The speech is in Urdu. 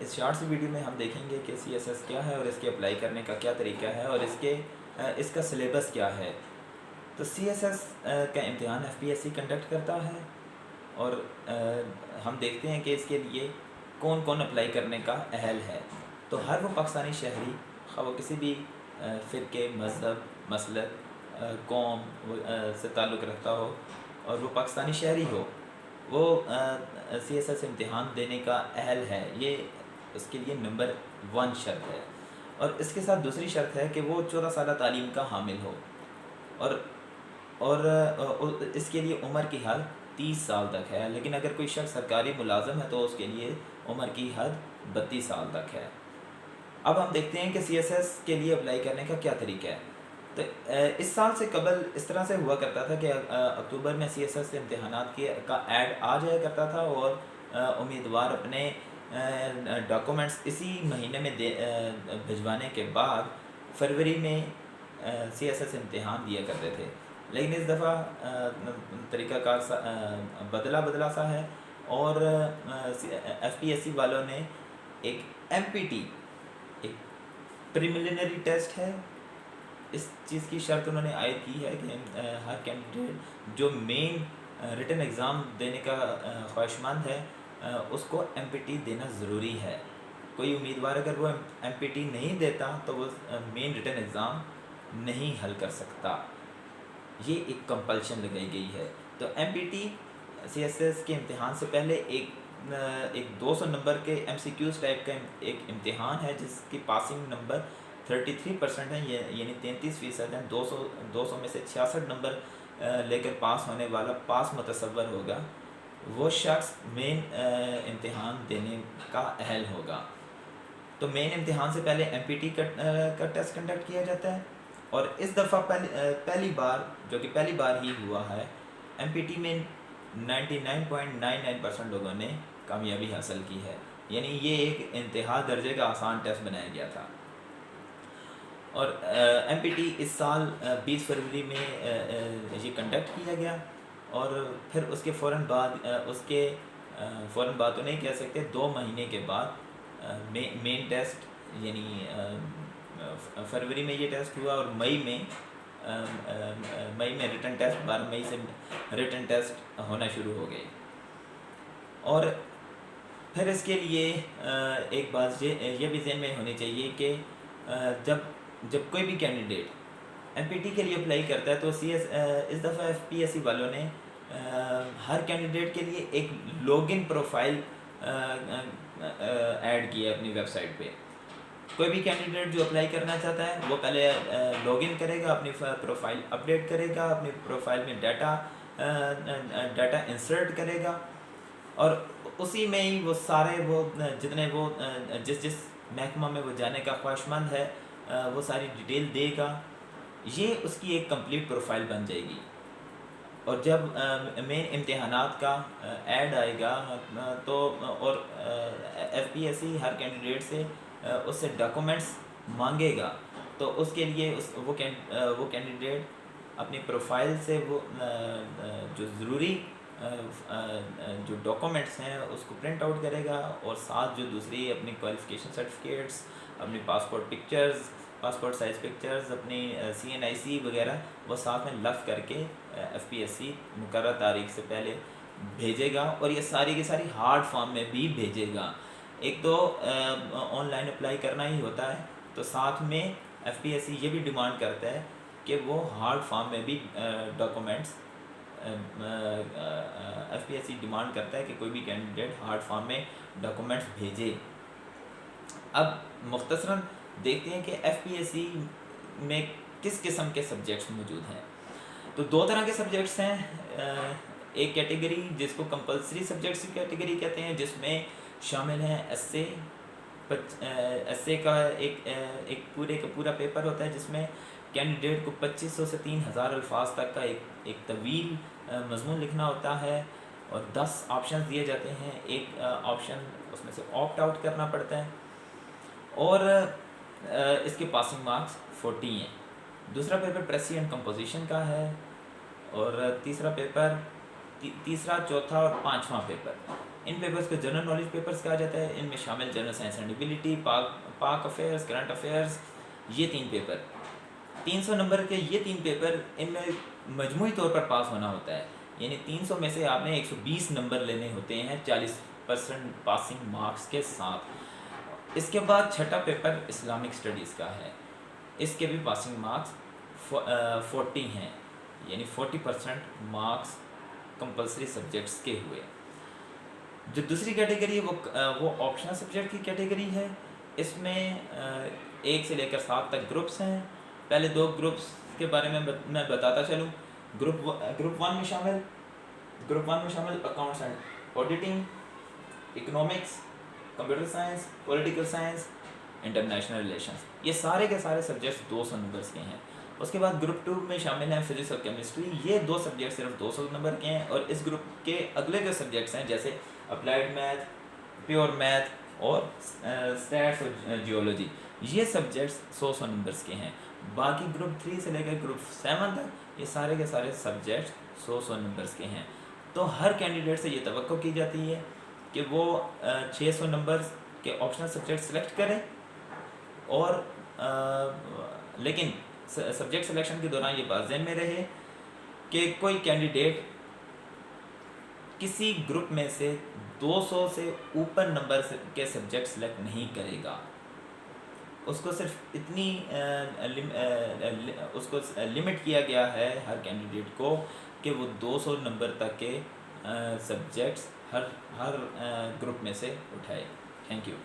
اس شارٹ سی ویڈیو میں ہم دیکھیں گے کہ سی ایس ایس کیا ہے اور اس کے اپلائی کرنے کا کیا طریقہ ہے اور اس کا سلیبس کیا ہے۔ تو سی ایس ایس کا امتحان F P S C conduct کرتا ہے، اور ہم دیکھتے ہیں کہ اس کے لیے کون کون اپلائی کرنے کا اہل ہے۔ تو ہر وہ پاکستانی شہری، خواہ وہ کسی بھی فرقے، مذہب، مسلک، قوم سے تعلق رکھتا ہو اور وہ پاکستانی شہری ہو، وہ سی ایس ایس امتحان دینے کا اہل ہے۔ یہ اس کے لیے نمبر 1 شرط ہے۔ اور اس کے ساتھ دوسری شرط ہے کہ وہ 14 سالہ تعلیم کا حامل ہو، اور اس کے لیے عمر کی حد 30 سال تک ہے، لیکن اگر کوئی شخص سرکاری ملازم ہے تو اس کے لیے عمر کی حد 32 سال تک ہے۔ اب ہم دیکھتے ہیں کہ سی ایس ایس کے لیے اپلائی کرنے کا کیا طریقہ ہے۔ تو اس سال سے قبل اس طرح سے ہوا کرتا تھا کہ اکتوبر میں سی ایس ایس امتحانات کا ایڈ آ جایا کرتا تھا، اور امیدوار اپنے ڈاکومنٹس اسی مہینے میں بھجوانے کے بعد فروری میں سی ایس ایس امتحان دیا کرتے تھے۔ لیکن اس دفعہ طریقہ کار بدلا سا ہے، اور ایف پی ایس سی والوں نے ایک ایم پی ٹی، ایک پریملینری ٹیسٹ ہے، اس چیز کی شرط انہوں نے عائد کی ہے کہ ہر کینڈیڈیٹ جو مین ریٹن ایگزام دینے کا خواہش مند ہے اس کو ایم پی ٹی دینا ضروری ہے۔ کوئی امیدوار اگر وہ ایم پی ٹی نہیں دیتا تو وہ مین ریٹن ایگزام نہیں حل کر سکتا۔ یہ ایک کمپلشن لگائی گئی ہے۔ تو M P T C S S کے امتحان سے پہلے ایک 200 نمبر کے ایم سی کیوز ٹائپ کا ایک امتحان ہے، جس کی پاسنگ نمبر 33% ہے، یعنی 33% ہیں۔ 200 میں سے 66 نمبر لے کر پاس ہونے والا پاس متصور ہوگا، وہ شخص مین امتحان دینے کا اہل ہوگا۔ تو مین امتحان سے پہلے ایم پی ٹی کا ٹیسٹ کنڈکٹ کیا جاتا ہے، اور اس دفعہ پہلی بار، جو کہ پہلی بار ہی ہوا ہے، ایم پی ٹی میں 99.99% لوگوں نے کامیابی حاصل کی ہے، یعنی یہ ایک انتہا درجے کا آسان ٹیسٹ بنایا گیا تھا۔ اور ایم پی ٹی اس سال 20 فروری میں یہ کنڈکٹ کیا گیا، اور پھر اس کے فوراً بعد تو نہیں کہہ سکتے، 2 مہینے کے بعد مین ٹیسٹ، یعنی فروری میں یہ ٹیسٹ ہوا، اور مئی میں ریٹن ٹیسٹ، 12 مئی سے ریٹن ٹیسٹ ہونا شروع ہو گئے۔ اور پھر اس کے لیے ایک بات یہ بھی ذہن میں ہونی چاہیے کہ جب کوئی بھی کینڈیڈیٹ ایم پی ٹی کے لیے اپلائی کرتا ہے تو اس دفعہ ایف پی ایس سی والوں نے ہر کینڈیڈیٹ کے لیے ایک لاگ ان پروفائل ایڈ کیا ہے اپنی ویب سائٹ پہ۔ کوئی بھی کینڈیڈیٹ جو اپلائی کرنا چاہتا ہے وہ پہلے لاگ ان کرے گا، اپنی پروفائل اپڈیٹ کرے گا، اپنی پروفائل میں ڈیٹا انسرٹ کرے گا، اور اسی میں ہی وہ سارے جتنے جس محکمہ میں وہ جانے کا خواہش مند ہے وہ ساری ڈیٹیل دے گا۔ یہ اس کی ایک کمپلیٹ پروفائل بن جائے گی، اور جب مین امتحانات کا ایڈ آئے گا تو اور ایف پی ایس سی ہر کینڈیڈیٹ سے اس سے ڈاکومنٹس مانگے گا، تو اس کے لیے وہ کینڈیڈیٹ اپنی پروفائل سے وہ جو ضروری جو ڈاکومنٹس ہیں اس کو پرنٹ آؤٹ کرے گا، اور ساتھ جو دوسری اپنی کوالیفیکیشن سرٹیفکیٹس، اپنی پاسپورٹ سائز پکچرز، اپنی سی این آئی سی وغیرہ وہ ساتھ میں لف کر کے ایف پی ایس سی مقررہ تاریخ سے پہلے بھیجے گا، اور یہ ساری کی ساری ہارڈ فارم میں بھی بھیجے گا۔ ایک تو آن لائن اپلائی کرنا ہی ہوتا ہے، تو ساتھ میں ایف پی ایس سی یہ بھی ڈیمانڈ کرتا ہے کہ وہ ہارڈ فارم میں بھی documents, F P S C demand کرتا ہے کہ کوئی بھی کینڈیڈیٹ ہارڈ فارم میں ڈاکومنٹس بھیجے۔ اب مختصراً دیکھتے ہیں کہ ایف پی ایس سی میں کس قسم کے سبجیکٹس موجود ہیں۔ تو 2 طرح کے سبجیکٹس ہیں۔ ایک کیٹیگری جس کو کمپلسری سبجیکٹس کی کیٹیگری کہتے ہیں، جس میں شامل ہیں ایسے کا ایک پورے کا پورا پیپر ہوتا ہے، جس میں کینڈیڈیٹ کو 2500 سے 3000 الفاظ تک کا ایک طویل مضمون لکھنا ہوتا ہے، اور 10 آپشنز دیے جاتے ہیں۔ ایک آپشن اس میں سے آپٹ آؤٹ کرنا پڑتا ہے، اور اس کے پاسنگ مارکس 40 ہیں۔ دوسرا پیپر پریسی اینڈ کمپوزیشن کا ہے، اور تیسرا، چوتھا اور 5واں پیپر ان پیپرز کو جنرل نالج پیپرز کہا جاتا ہے. ان میں شامل جنرل سائنس اینڈ ایبیلٹی، پاک افیئرس، کرنٹ افیئرس، یہ 3 پیپر. 300 نمبر کے یہ 3 پیپر ان میں مجموعی طور پر پاس ہونا ہوتا ہے. یعنی 300 میں سے آپ نے 120 نمبر لینے ہوتے ہیں 40% پاسنگ مارکس کے ساتھ. اس کے بعد چھٹا پیپر اسلامک اسٹڈیز کا ہے. اس کے بھی پاسنگ مارکس 40 ہیں، یعنی 40% مارکس کمپلسری سبجیکٹس کے ہوئے. جو دوسری کیٹیگری ہے وہ آپشنل سبجیکٹ کی کیٹیگری ہے. اس میں 1 سے لے کر 7 تک گروپس ہیں. پہلے 2 گروپس کے بارے میں میں بتاتا چلوں. گروپ 1 میں شامل accounts and auditing, economics, computer science, political science, international relations. یہ سارے کے سارے سبجیکٹس 200 نمبرس کے ہیں. اس کے بعد گروپ 2 میں شامل ہیں فزکس اور کیمسٹری. یہ 2 سبجیکٹ صرف 200 نمبر کے ہیں. اور اس گروپ کے اگلے جو سبجیکٹس ہیں جیسے اپلائیڈ میتھ، پیور میتھ اور اسٹیٹس اور جیولوجی، یہ سبجیکٹس 100 نمبرس کے ہیں. باقی گروپ 3 سے لے کر گروپ 7 تک یہ سارے کے سارے سبجیکٹس 100 نمبرس کے ہیں. تو ہر کینڈیڈیٹ سے یہ توقع کی جاتی ہے کہ وہ 600 نمبرز کے آپشنل سبجیکٹ سلیکٹ کریں. اور لیکن سبجیکٹ سلیکشن کے دوران یہ بات ذہن میں رہے کہ کوئی کینڈیڈیٹ کسی گروپ میں سے 200 سے اوپر نمبر کے سبجیکٹ سلیکٹ نہیں کرے گا. اس کو صرف اتنی اس کو لمٹ کیا گیا ہے ہر کینڈیڈیٹ کو کہ وہ 200 نمبر تک کے سبجیکٹس ہر گروپ میں سے اٹھائے. Thank you.